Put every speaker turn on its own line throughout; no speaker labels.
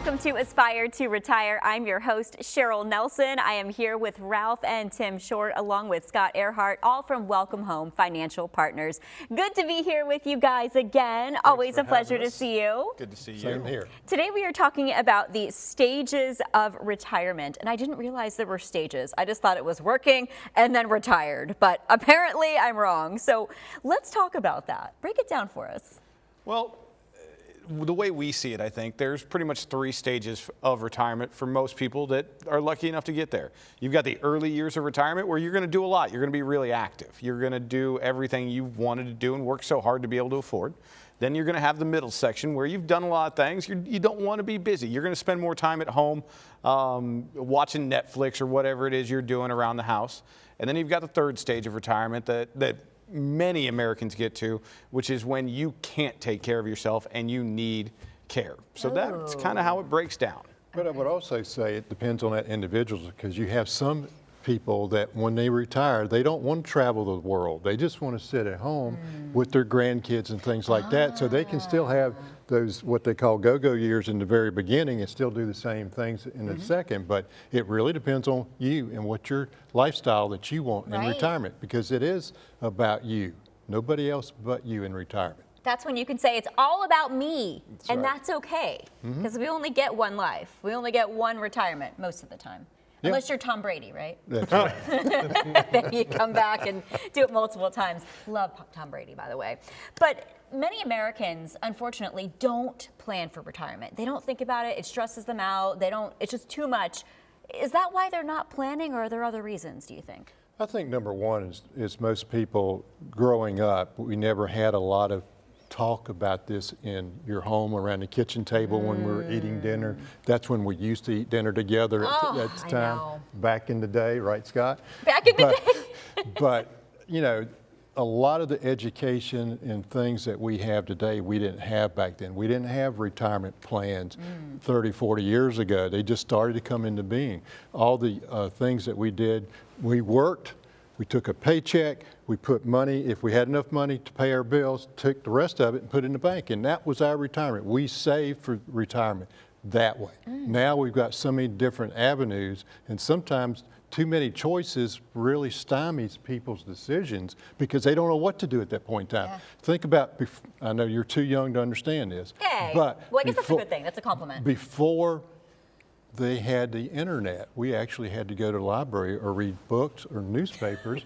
Welcome to Aspire to Retire. I'm your host, Cheryl Nelson. I am here with Ralph and Tim Short, along with Scott Earhart, all from Welcome Home Financial Partners. Good to be here with you guys again. Always a pleasure to see you.
Good to see you.
Same here.
Today we are talking about the stages of retirement, and I didn't realize there were stages. I just thought it was working and then retired, but apparently I'm wrong. So let's talk about that. Break it down for us.
Well, the way we see it, I think, there's pretty much 3 stages of retirement for most people that are lucky enough to get there. You've got the early years of retirement where you're going to do a lot. You're going to be really active. You're going to do everything you've wanted to do and work so hard to be able to afford. Then you're going to have the middle section where you've done a lot of things. You don't want to be busy. You're going to spend more time at home watching Netflix or whatever it is you're doing around the house. And then you've got the 3rd stage of retirement that many Americans get to, which is when you can't take care of yourself and you need care. So that's kind of how it breaks down.
But I would also say it depends on that individual, because you have some people that when they retire, they don't want to travel the world. They just want to sit at home with their grandkids and things like that, so they can still have those what they call go-go years in the very beginning and still do the same things in the second. But it really depends on you and what your lifestyle that you want in retirement, because it is about you. Nobody else but you in retirement.
That's when you can say it's all about me, that's okay, because we only get one life. We only get one retirement most of the time. Unless you're Tom Brady, right?
That's right.
Then you come back and do it multiple times. Love Tom Brady, by the way. But many Americans, unfortunately, don't plan for retirement. They don't think about it. It stresses them out. It's just too much. Is that why they're not planning, or are there other reasons, do you think?
I think number one is most people growing up, we never had a lot of talk about this in your home around the kitchen table when we were eating dinner. That's when we used to eat dinner together at the time, back in the day, right, Scott?
Back in the day.
But, you know, a lot of the education and things that we have today, we didn't have back then. We didn't have retirement plans 30, 40 years ago. They just started to come into being. All the things that we did, we worked, we took a paycheck, we put money, if we had enough money to pay our bills, took the rest of it and put it in the bank, and that was our retirement. We saved for retirement that way. Now we've got so many different avenues, and sometimes too many choices really stymies people's decisions because they don't know what to do at that point in time. Yeah. Think about, I know you're too young to understand this, but
well, I guess that's a good thing. That's a compliment.
Before they had the internet, we actually had to go to the library or read books or newspapers.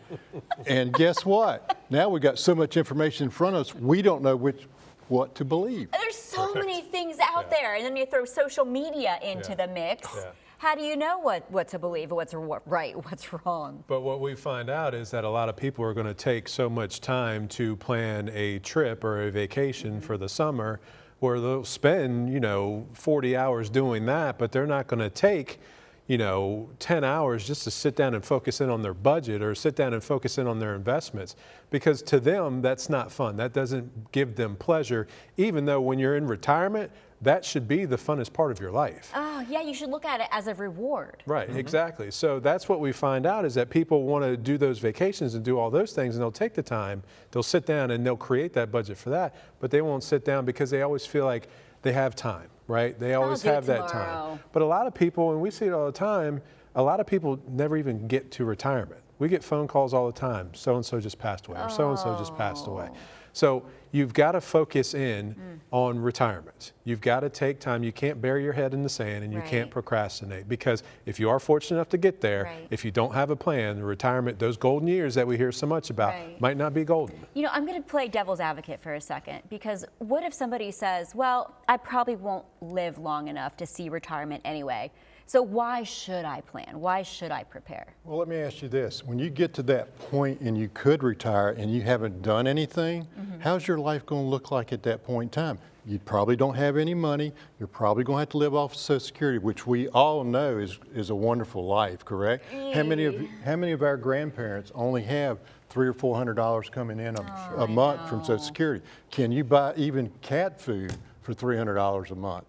And guess what? Now we've got so much information in front of us, we don't know what to believe.
There's so many things out there, and then you throw social media into the mix. How do you know what to believe, what's right, what's wrong?
But what we find out is that a lot of people are going to take so much time to plan a trip or a vacation for the summer, where they'll spend, 40 hours doing that, but they're not going to take, 10 hours just to sit down and focus in on their budget or sit down and focus in on their investments. Because to them, that's not fun. That doesn't give them pleasure, even though when you're in retirement, that should be the funnest part of your life.
Oh, yeah, you should look at it as a reward.
Right, exactly. So that's what we find out, is that people want to do those vacations and do all those things, and they'll take the time, they'll sit down and they'll create that budget for that, but they won't sit down because they always feel like they have time, right? They always have that time. But a lot of people, and we see it all the time, a lot of people never even get to retirement. We get phone calls all the time, so-and-so just passed away, or so-and-so just passed away. So you've got to focus in on retirement. You've got to take time. You can't bury your head in the sand, and you can't procrastinate, because if you are fortunate enough to get there, if you don't have a plan, the retirement, those golden years that we hear so much about might not be golden.
I'm going to play devil's advocate for a second, because what if somebody says, well, I probably won't live long enough to see retirement anyway. So why should I plan? Why should I prepare?
Well, let me ask you this. When you get to that point and you could retire and you haven't done anything, how's your life going to look like at that point in time? You probably don't have any money. You're probably going to have to live off Social Security, which we all know is a wonderful life, correct? How many of our grandparents only have $300 or $400 coming in a month from Social Security? Can you buy even cat food for $300 a month?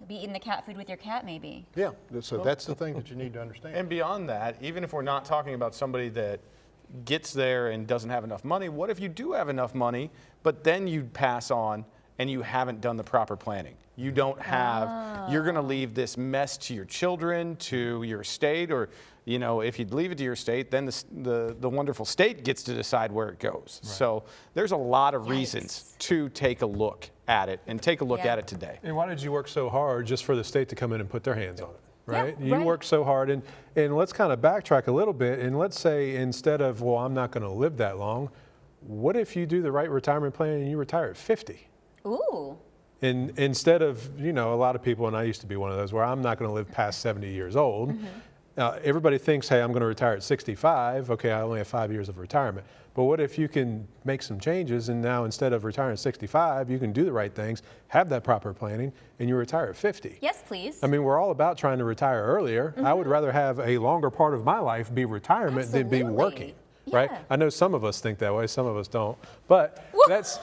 Be eating the cat food with your cat, maybe.
Yeah, so that's the thing that you need to understand.
And beyond that, even if we're not talking about somebody that gets there and doesn't have enough money, what if you do have enough money, but then you pass on and you haven't done the proper planning. You don't have, you're going to leave this mess to your children, to your state, or, you know, if you leave it to your state, then the wonderful state gets to decide where it goes. Right. So there's a lot of reasons to take a look at it and take a look at it today.
And why did you work so hard just for the state to come in and put their hands on it? Right?
Yeah,
you worked so hard, and let's kind of backtrack a little bit, and let's say instead of, well, I'm not going to live that long, what if you do the right retirement plan and you retire at 50?
Ooh.
And instead of, you know, a lot of people, and I used to be one of those, where I'm not going to live past 70 years old. Everybody thinks, hey, I'm going to retire at 65. Okay, I only have 5 years of retirement. But what if you can make some changes, and now instead of retiring at 65, you can do the right things, have that proper planning, and you retire at 50?
Yes, please.
I mean, we're all about trying to retire earlier. I would rather have a longer part of my life be retirement than be working. Right? I know some of us think that way, some of us don't. But that's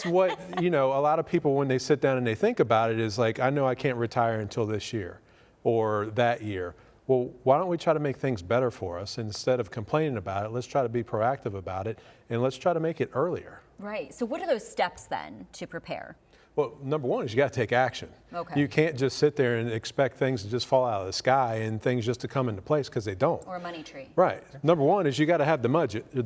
what, you know, a lot of people, when they sit down and they think about it, is like, I know I can't retire until this year or that year. Well, why don't we try to make things better for us? Instead of complaining about it, let's try to be proactive about it, and let's try to make it earlier.
Right. So what are those steps then to prepare?
Well, number one is you got to take action.
Okay.
You can't just sit there and expect things to just fall out of the sky and things just to come into place, because they don't.
Or a money tree.
Right. Number one is you got to have the budget. You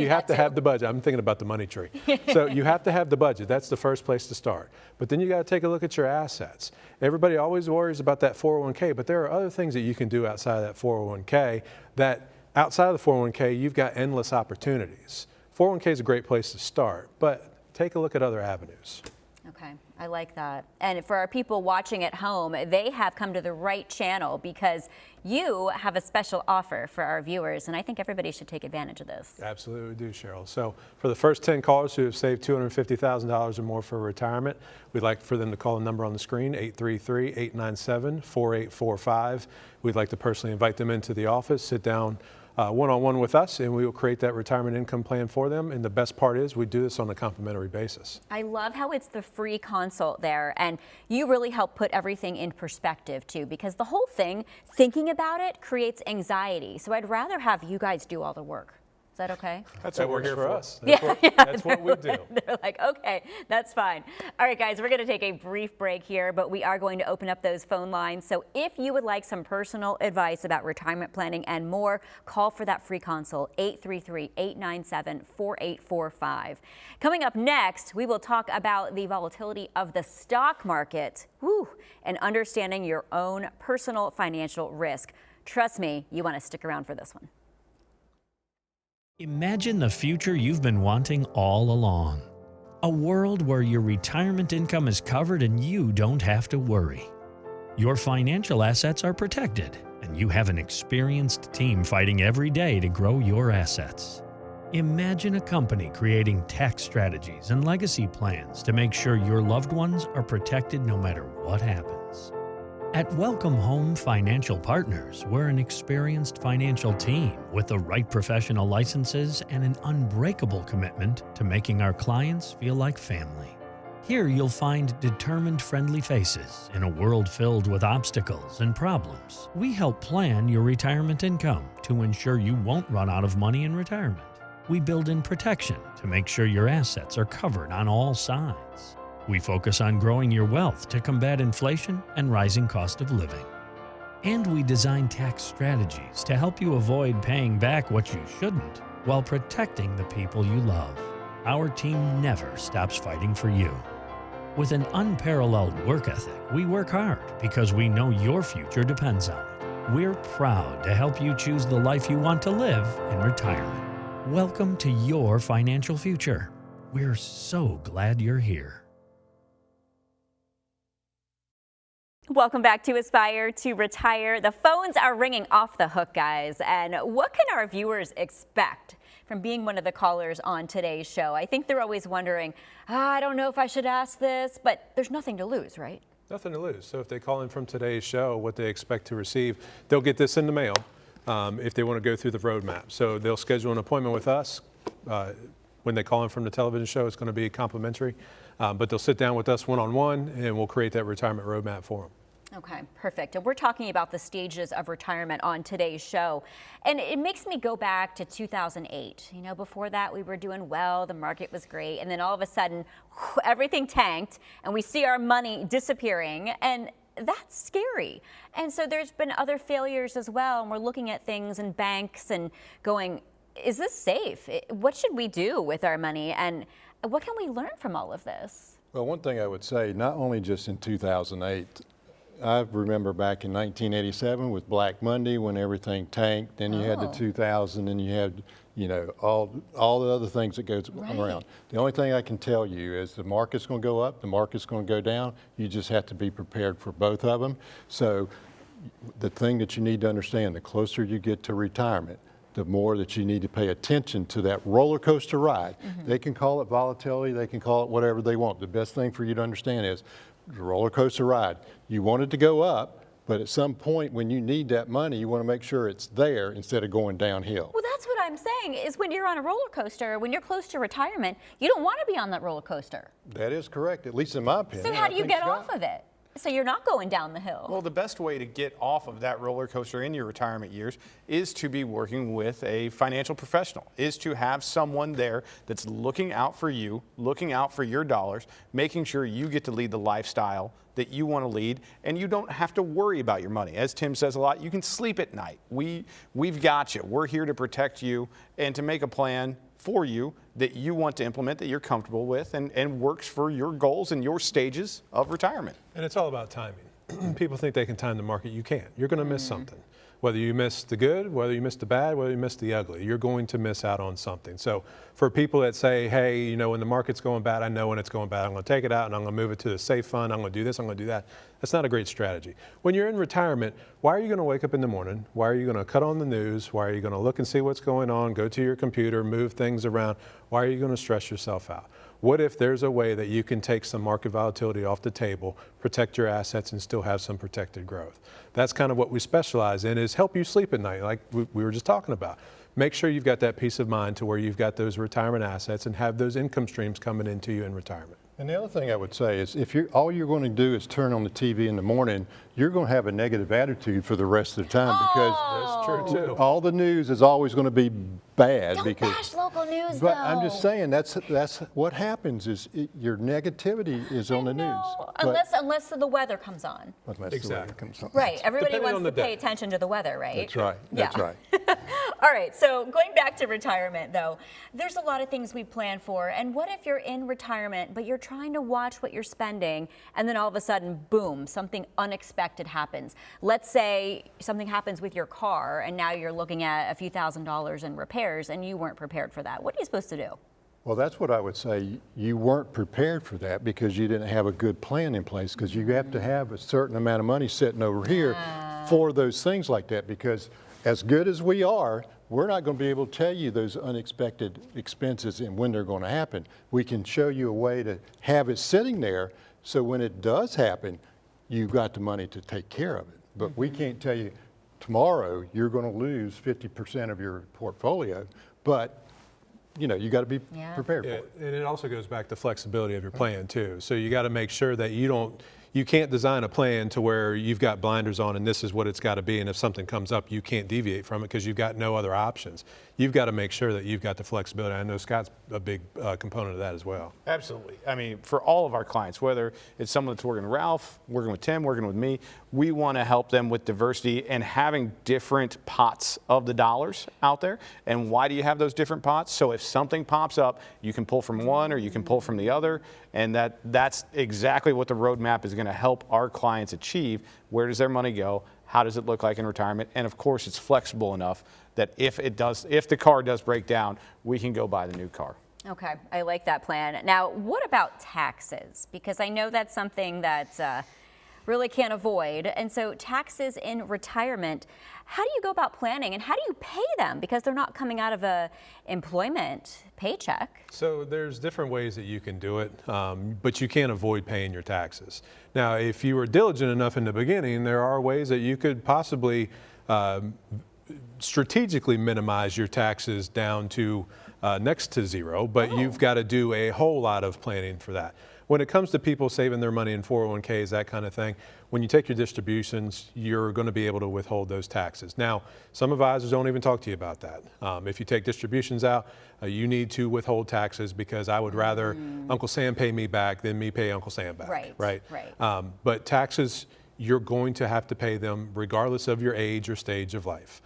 have to have the budget. I'm thinking about the money tree. So you have to have the budget. That's the first place to start. But then you got to take a look at your assets. Everybody always worries about that 401k, but there are other things that you can do outside of that 401k that outside of the 401k, you've got endless opportunities. 401k is a great place to start, but take a look at other avenues.
Okay, I like that. And for our people watching at home, they have come to the right channel because you have a special offer for our viewers, and I think everybody should take advantage of this.
Absolutely do, Cheryl. So for the first 10 callers who have saved $250,000 or more for retirement, we'd like for them to call the number on the screen, 833-897-4845. We'd like to personally invite them into the office, sit down one-on-one with us, and we will create that retirement income plan for them. And the best part is we do this on a complimentary basis.
I love how it's the free consult there, and you really help put everything in perspective too, because the whole thing, thinking about it, creates anxiety. So I'd rather have you guys do all the work. Is that okay?
That's
That
what we're
works
here
for
for.
us. That's what we do.
They're like, okay, that's fine. All right, guys, we're going to take a brief break here, but we are going to open up those phone lines. So if you would like some personal advice about retirement planning and more, call for that free consult, 833-897-4845. Coming up next, we will talk about the volatility of the stock market, and understanding your own personal financial risk. Trust me, you want to stick around for this one.
Imagine the future you've been wanting all along. A world where your retirement income is covered and you don't have to worry. Your financial assets are protected, and you have an experienced team fighting every day to grow your assets. Imagine a company creating tax strategies and legacy plans to make sure your loved ones are protected no matter what happens. At Welcome Home Financial Partners, we're an experienced financial team with the right professional licenses and an unbreakable commitment to making our clients feel like family. Here you'll find determined, friendly faces in a world filled with obstacles and problems. We help plan your retirement income to ensure you won't run out of money in retirement. We build in protection to make sure your assets are covered on all sides. We focus on growing your wealth to combat inflation and rising cost of living. And we design tax strategies to help you avoid paying back what you shouldn't while protecting the people you love. Our team never stops fighting for you. With an unparalleled work ethic, we work hard because we know your future depends on it. We're proud to help you choose the life you want to live in retirement. Welcome to your financial future. We're so glad you're here.
Welcome back to Aspire to Retire. The phones are ringing off the hook, guys. And what can our viewers expect from being one of the callers on today's show? I think they're always wondering, I don't know if I should ask this, but there's nothing to lose, right?
Nothing to lose. So if they call in from today's show, what they expect to receive, they'll get this in the mail if they want to go through the roadmap. So they'll schedule an appointment with us. When they call in from the television show, it's going to be complimentary. But they'll sit down with us one-on-one, and we'll create that retirement roadmap for them.
Okay, perfect. And we're talking about the stages of retirement on today's show. And it makes me go back to 2008. You know, before that, we were doing well, the market was great. And then all of a sudden, everything tanked and we see our money disappearing. And that's scary. And so there's been other failures as well. And we're looking at things in banks and going, is this safe? What should we do with our money? And what can we learn from all of this?
Well, one thing I would say, not only just in 2008, I remember back in 1987 with Black Monday when everything tanked. Then you had the 2000, and you had, you know, all the other things that goes around. The only thing I can tell you is the market's going to go up, the market's going to go down. You just have to be prepared for both of them. So the thing that you need to understand, the closer you get to retirement, the more that you need to pay attention to that roller coaster ride. They can call it volatility, they can call it whatever they want. The best thing for you to understand is the roller coaster ride. You want it to go up, but at some point when you need that money, you want to make sure it's there instead of going downhill.
Well, that's what I'm saying is when you're on a roller coaster, when you're close to retirement, you don't want to be on that roller coaster.
That is correct, at least in my opinion.
So how do you
I
get
think
off of it? So you're not going down the hill.
Well, the best way to get off of that roller coaster in your retirement years is to be working with a financial professional, is to have someone there that's looking out for you, looking out for your dollars, making sure you get to lead the lifestyle that you want to lead, and you don't have to worry about your money. As Tim says a lot, you can sleep at night. We've got you. We're here to protect you and to make a plan for you that you want to implement, that you're comfortable with, and works for your goals and your stages of retirement.
And it's all about timing. People think they can time the market. You can't. You're going to miss something. Whether you miss the good, whether you miss the bad, whether you miss the ugly, you're going to miss out on something. So for people that say, hey, you know, when the market's going bad, I know when it's going bad, I'm going to take it out and I'm going to move it to the safe fund, I'm going to do this, I'm going to do that. That's not a great strategy. When you're in retirement, why are you going to wake up in the morning? Why are you going to cut on the news? Why are you going to look and see what's going on, go to your computer, move things around? Why are you going to stress yourself out? What if there's a way that you can take some market volatility off the table, protect your assets, and still have some protected growth? That's kind of what we specialize in, is help you sleep at night, like we were just talking about. Make sure you've got that peace of mind to where you've got those retirement assets and have those income streams coming into you in retirement.
And the other thing I would say is if all you're going to do is turn on the TV in the morning, you're going to have a negative attitude for the rest of the time because
That's true too.
all the news is always going to be bad.
Don't bash local news,
But
though.
I'm just saying that's what happens is your negativity is on the news.
No,
But-
unless the weather comes on.
unless the weather
Exactly.
comes on.
Right, everybody
Depending
wants
on
to
the
pay
day.
attention to the weather, right?
That's right. That's
Yeah.
right.
All right, so going back to retirement though, there's a lot of things we plan for. And what if you're in retirement, but you're trying to watch what you're spending, and then all of a sudden, boom, something unexpected happens. Let's say something happens with your car, and now you're looking at a few $1,000s in repairs, and you weren't prepared for that. What are you supposed to do?
Well, that's what I would say. You weren't prepared for that because you didn't have a good plan in place, because you have to have a certain amount of money sitting over here for those things like that, because as good as we are, we're not going to be able to tell you those unexpected expenses and when they're going to happen. We can show you a way to have it sitting there so when it does happen, you've got the money to take care of it. But we can't tell you tomorrow you're going to lose 50% of your portfolio, but you know, you got to be prepared for
Yeah,
it.
and it also goes back to flexibility of your plan too. So you got to make sure that you can't design a plan to where you've got blinders on and this is what it's got to be, and if something comes up, you can't deviate from it because you've got no other options. You've got to make sure that you've got the flexibility. I know Scott's a big component of that as well.
Absolutely. I mean, for all of our clients, whether it's someone that's working with Ralph, working with Tim, working with me, we want to help them with diversity and having different pots of the dollars out there. And why do you have those different pots? So if something pops up, you can pull from one or you can pull from the other. And that's exactly what the roadmap is going to help our clients achieve. Where does their money go? How does it look like in retirement? And of course, it's flexible enough that if the car does break down, we can go buy the new car.
Okay, I like that plan. Now, what about taxes? Because I know that's something that really can't avoid. And so taxes in retirement, how do you go about planning and how do you pay them? Because they're not coming out of a employment paycheck.
So there's different ways that you can do it, but you can't avoid paying your taxes. Now, if you were diligent enough in the beginning, there are ways that you could possibly strategically minimize your taxes down to next to zero, but you've got to do a whole lot of planning for that. when it comes to people saving their money in 401ks, that kind of thing, when you take your distributions, you're going to be able to withhold those taxes. Now, some advisors don't even talk to you about that. If you take distributions out, you need to withhold taxes because I would rather Uncle Sam pay me back than me pay Uncle Sam back.
Right.
But taxes, you're going to have to pay them regardless of your age or stage of life.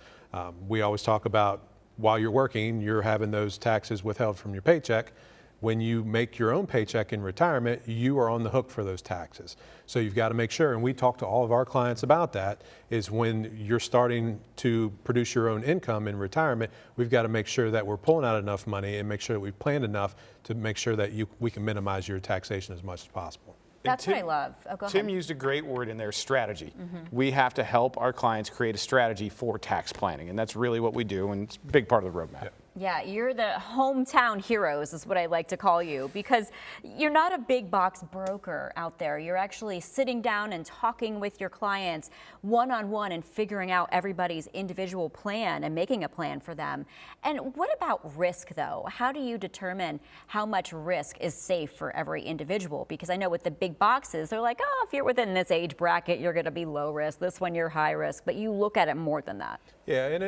We always talk about while you're working, you're having those taxes withheld from your paycheck. When you make your own paycheck in retirement, you are on the hook for those taxes. So you've got to make sure, and we talk to all of our clients about that, is when you're starting to produce your own income in retirement, we've got to make sure that we're pulling out enough money and make sure that we've planned enough to make sure that we can minimize your taxation as much as possible.
That's what I love. Oh, go
Tim
ahead.
used a great word in there, strategy. We have to help our clients create a strategy for tax planning, and that's really what we do, and it's a big part of the roadmap.
Yeah, you're the hometown heroes is what I like to call you, because you're not a big box broker out there. You're actually sitting down and talking with your clients one-on-one and figuring out everybody's individual plan and making a plan for them. And what about risk, though? How do you determine how much risk is safe for every individual? Because I know with the big boxes, they're like, oh, if you're within this age bracket, you're going to be low risk. This one, you're high risk. But you look at it more than that.
Yeah, and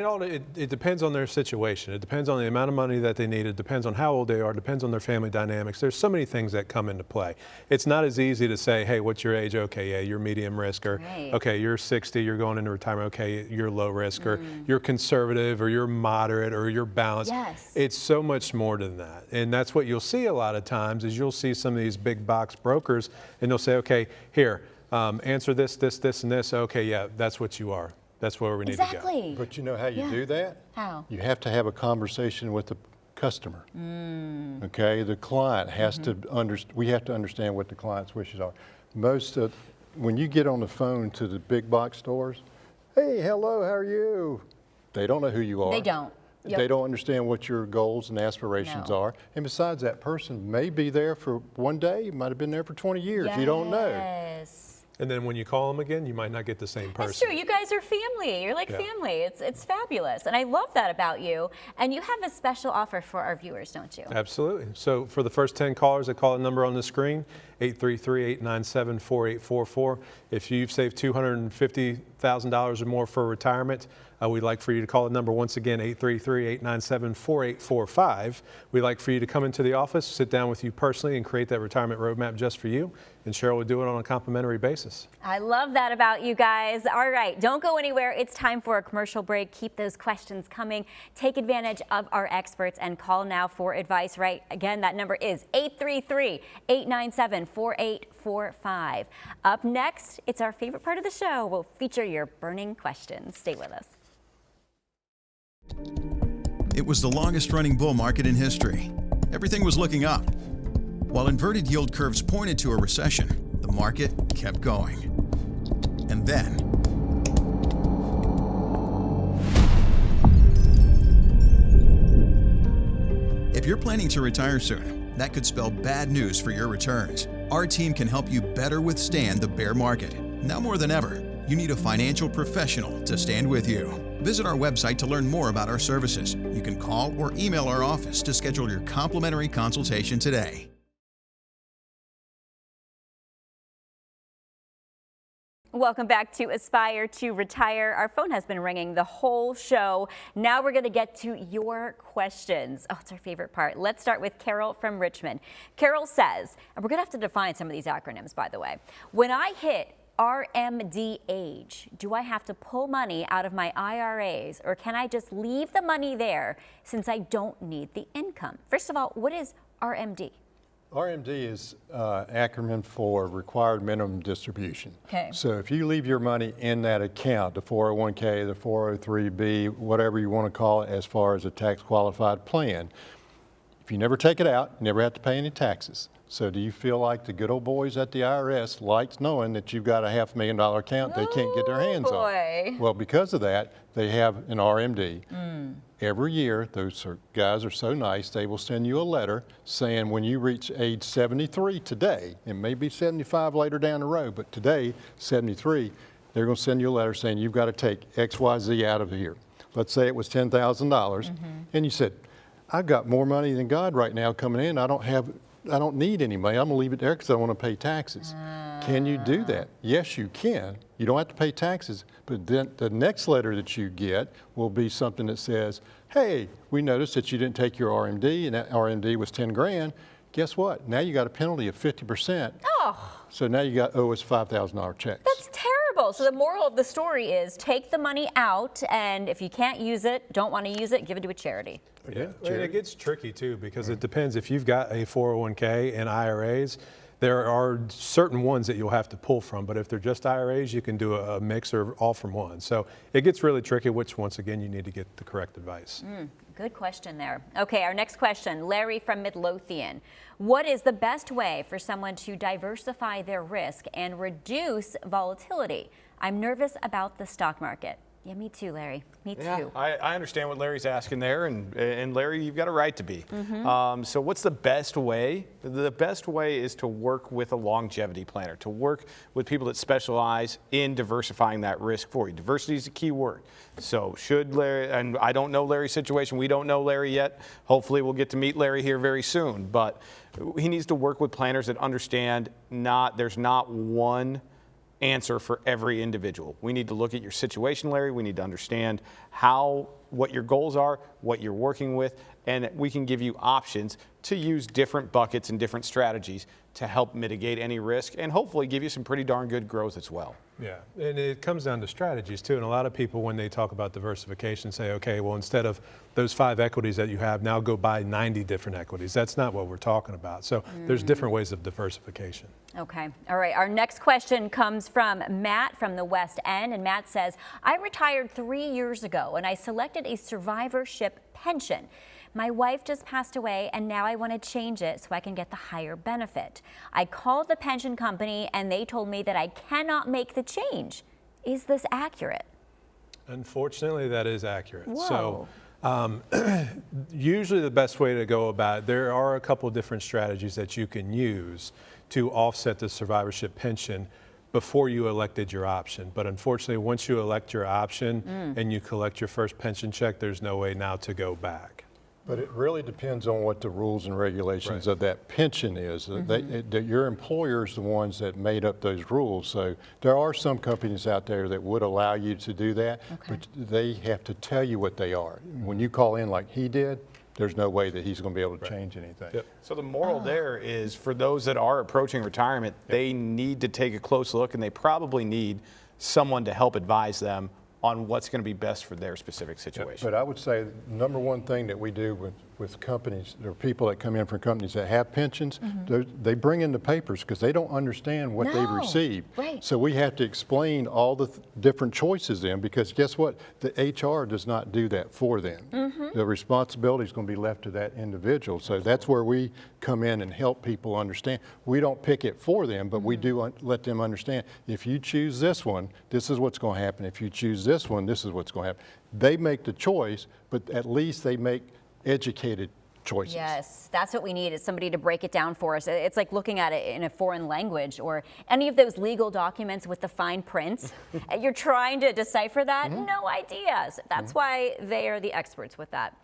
it depends on their situation. It depends on the amount of money that they need. It depends on how old they are. It depends on their family dynamics. There's so many things that come into play. It's not as easy to say, hey, what's your age? Okay, yeah, you're medium risk. Or,
Right.
okay, you're 60, you're going into retirement. Okay, you're low risk. Or you're conservative, or you're moderate, or you're balanced.
Yes.
It's so much more than that. And that's what you'll see a lot of times is you'll see some of these big box brokers, and they'll say, okay, here, answer this, this, this, and this. Okay, yeah, that's what you are. That's where we need to go.
Exactly.
But you know how you
Yeah.
do that?
How?
You have to have a conversation with the customer. Okay, the client has to we have to understand what the client's wishes are. When you get on the phone to the big box stores, hey, hello, how are you? They don't know who you are.
They don't. Yep.
They don't understand what your goals and aspirations
No.
are. And besides, that person may be there for one day, might have been there for 20 years. You don't know.
Yes.
And then when you call them again, you might not get the same person.
That's true. You guys are family. You're like
Yeah.
family. It's fabulous. And I love that about you. And you have a special offer for our viewers, don't you?
Absolutely. So for the first 10 callers that call the number on the screen, 833-897-4844. If you've saved $250,000 or more for retirement, we'd like for you to call the number once again, 833-897-4845. We'd like for you to come into the office, sit down with you personally, and create that retirement roadmap just for you. And Cheryl will do it on a complimentary basis.
I love that about you guys. All right, don't go anywhere. It's time for a commercial break. Keep those questions coming. Take advantage of our experts and call now for advice. Right, again, that number is 833-897-4845. Up next, it's our favorite part of the show. We'll feature your burning questions. Stay with us.
It was the longest running bull market in history. Everything was looking up. While inverted yield curves pointed to a recession, the market kept going. And then, if you're planning to retire soon, that could spell bad news for your returns. Our team can help you better withstand the bear market. Now more than ever, you need a financial professional to stand with you. Visit our website to learn more about our services. You can call or email our office to schedule your complimentary consultation today.
Welcome back to Aspire to Retire. Our phone has been ringing the whole show. Now we're going to get to your questions. Oh, it's our favorite part. Let's start with Carol from Richmond. Carol says, and we're going to have to define some of these acronyms, by the way. When I hit RMD age, do I have to pull money out of my IRAs, or can I just leave the money there since I don't need the income? First of all, what is RMD?
RMD is acronym for Required Minimum Distribution.
Okay.
So if you leave your money in that account, the 401k, the 403b, whatever you want to call it as far as a tax qualified plan, if you never take it out, you never have to pay any taxes. So do you feel like the good old boys at the IRS likes knowing that you've got a $500,000 account they can't get their hands
boy.
on? Well, because of that, they have an RMD. Every year, guys are so nice, they will send you a letter saying when you reach age 73 today, it may be 75 later down the road, but today, 73, they're going to send you a letter saying you've got to take XYZ out of here. Let's say it was $10,000, and you said, I've got more money than God right now coming in. I don't have don't need any money. I'm gonna leave it there because I want to pay taxes. Can you do that? Yes, you can. You don't have to pay taxes, but then the next letter that you get will be something that says, hey, we noticed that you didn't take your RMD and that RMD was 10 grand. Guess what? Now you got a penalty of 50%.
Oh,
So now you got owe us $5,000 checks.
that's terrible. So the moral of the story is take the money out, and if you can't use it, don't want to use it, give it to a charity.
Yeah, and it gets tricky too because it depends. If you've got a 401k and IRAs, there are certain ones that you'll have to pull from, but if they're just IRAs, you can do a mix or all from one. So it gets really tricky, which once again, you need to get the correct advice.
Good question there. Okay, our next question, Larry from Midlothian. What is the best way for someone to diversify their risk and reduce volatility? I'm nervous about the stock market. Yeah, me too, Larry. Me too.
Yeah, I understand what Larry's asking there, and Larry, you've got a right to be. So what's the best way? The best way is to work with a longevity planner, to work with people that specialize in diversifying that risk for you. Diversity is a key word. So should Larry, and I don't know Larry's situation, we don't know Larry yet. Hopefully we'll get to meet Larry here very soon, but he needs to work with planners that understand there's not one answer for every individual. We need to look at your situation, Larry. We need to understand what your goals are, what you're working with, and we can give you options to use different buckets and different strategies to help mitigate any risk and hopefully give you some pretty darn good growth as well.
Yeah, and it comes down to strategies too. And a lot of people, when they talk about diversification, say, okay, well, instead of those 5 equities that you have, now go buy 90 different equities. That's not what we're talking about. So there's different ways of diversification.
Okay. All right. Our next question comes from Matt from the West End. And Matt says, I retired 3 years ago and I selected a survivorship pension. My wife just passed away and now I want to change it so I can get the higher benefit. I called the pension company and they told me that I cannot make the change. Is this accurate?
Unfortunately, that is accurate.
Whoa.
So usually the best way to go about it, there are a couple of different strategies that you can use to offset the survivorship pension before you elected your option. But unfortunately, once you elect your option and you collect your first pension check, there's no way now to go back.
But it really depends on what the rules and regulations of that pension is. Your employer's the ones that made up those rules. So there are some companies out there that would allow you to do that, but they have to tell you what they are. When you call in like he did, there's no way that he's going to be able to change anything.
Yep.
So the moral there is for those that are approaching retirement, they need to take a close look and they probably need someone to help advise them on what's going to be best for their specific situation.
But I would say number one thing that we do with companies, there are people that come in from companies that have pensions, they bring in the papers because they don't understand what they've received.
Right.
So we have to explain all the different choices then, because guess what? The HR does not do that for them. The responsibility is going to be left to that individual. So that's where we come in and help people understand. We don't pick it for them, but we do let them understand, if you choose this one, this is what's going to happen. If you choose this one, this is what's going to happen. They make the choice, but at least they make educated choices.
Yes, that's what we need, is somebody to break it down for us. It's like looking at it in a foreign language or any of those legal documents with the fine print. You're trying to decipher that? No ideas. That's why they are the experts with that.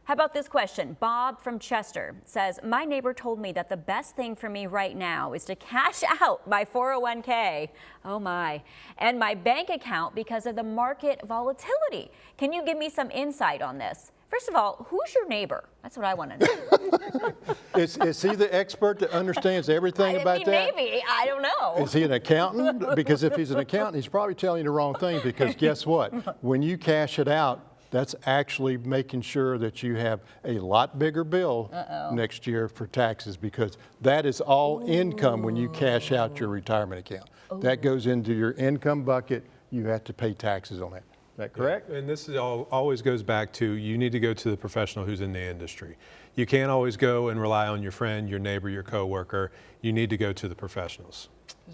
How about this question? Bob from Chester says, my neighbor told me that the best thing for me right now is to cash out my 401k, oh my, and my bank account because of the market volatility. Can you give me some insight on this? First of all, who's your neighbor? That's what I want to know.
Is he the expert that understands everything about that?
Maybe, I don't know.
Is he an accountant? Because if he's an accountant, he's probably telling you the wrong thing, because guess what? When you cash it out, that's actually making sure that you have a lot bigger bill next year for taxes, because that is all income when you cash out your retirement account. That goes into your income bucket. You have to pay taxes on that. Is that correct?
And this is always goes back to, you need to go to the professional who's in the industry. You can't always go and rely on your friend, your neighbor, your coworker. You need to go to the professionals.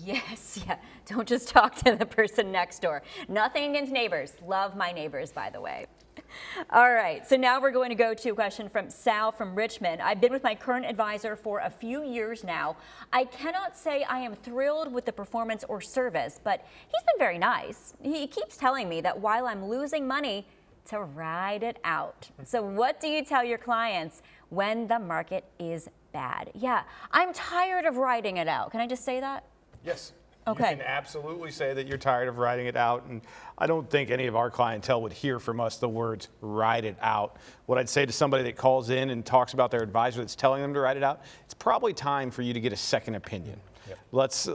Yes, yeah. Don't just talk to the person next door. Nothing against neighbors. Love my neighbors, by the way. All right, so now we're going to go to a question from Sal from Richmond. I've been with my current advisor for a few years now. I cannot say I am thrilled with the performance or service, but he's been very nice. He keeps telling me that while I'm losing money, to ride it out. So what do you tell your clients when the market is bad. Yeah, I'm tired of writing it out. Can I just say that?
Yes.
Okay.
You can absolutely say that you're tired of writing it out, and I don't think any of our clientele would hear from us the words "write it out." What I'd say to somebody that calls in and talks about their advisor that's telling them to write it out, it's probably time for you to get a second opinion.
Yep.
Let's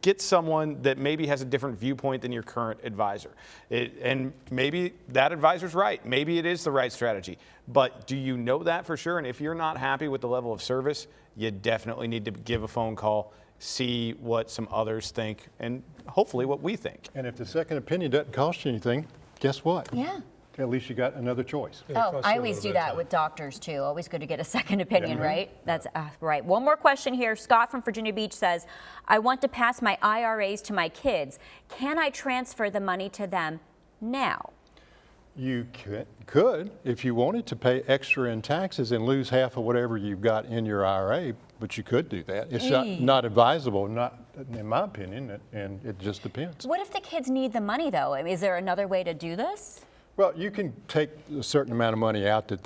get someone that maybe has a different viewpoint than your current advisor. And maybe that advisor's right. Maybe it is the right strategy. But do you know that for sure? And if you're not happy with the level of service, you definitely need to give a phone call, see what some others think, and hopefully what we think.
And if the second opinion doesn't cost you anything, guess what?
Yeah.
At least you got another choice.
It
Oh,
costs
I
you a
always
little
do
bit of
that
time.
with doctors too. Always good to get a second opinion, right? That's right. One more question here. Scott from Virginia Beach says, I want to pass my IRAs to my kids. Can I transfer the money to them now?
You could, if you wanted to pay extra in taxes and lose half of whatever you've got in your IRA, but you could do that. It's not advisable, not in my opinion, and it just depends.
What if the kids need the money though? I mean, is there another way to do this?
Well, you can take a certain amount of money out that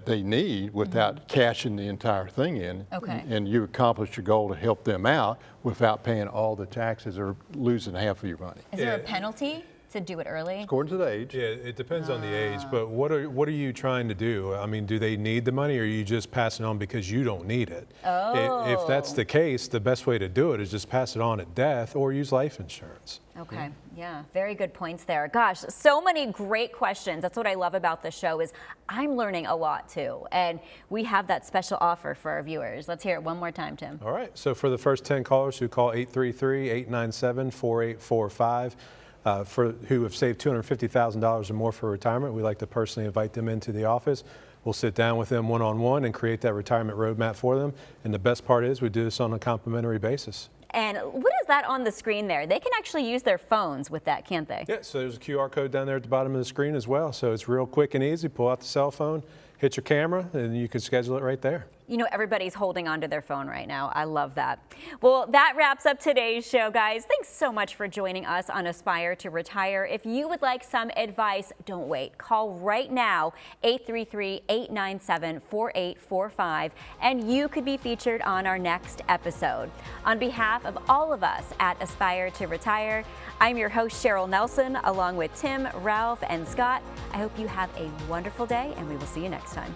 they need without cashing the entire thing in.
Okay.
And you accomplish your goal to help them out without paying all the taxes or losing half of your money.
Is there a penalty to do it early?
According to the age.
Yeah, it depends on the age, but what are you trying to do? I mean, do they need the money, or are you just passing it on because you don't need it? If that's the case, the best way to do it is just pass it on at death or use life insurance.
Okay, yeah, very good points there. Gosh, so many great questions. That's what I love about the show is I'm learning a lot too. And we have that special offer for our viewers. Let's hear it one more time, Tim.
All right, so for the first 10 callers who call 833-897-4845, who have saved $250,000 or more for retirement, we'd like to personally invite them into the office. We'll sit down with them one-on-one and create that retirement roadmap for them. And the best part is we do this on a complimentary basis.
And what is that on the screen there? They can actually use their phones with that, can't they?
Yeah, so there's a QR code down there at the bottom of the screen as well. So it's real quick and easy. Pull out the cell phone, hit your camera, and you can schedule it right there.
You know, everybody's holding onto their phone right now. I love that. Well, that wraps up today's show, guys. Thanks so much for joining us on Aspire to Retire. If you would like some advice, don't wait. Call right now, 833-897-4845, and you could be featured on our next episode. On behalf of all of us at Aspire to Retire, I'm your host, Cheryl Nelson, along with Tim, Ralph, and Scott. I hope you have a wonderful day, and we will see you next time.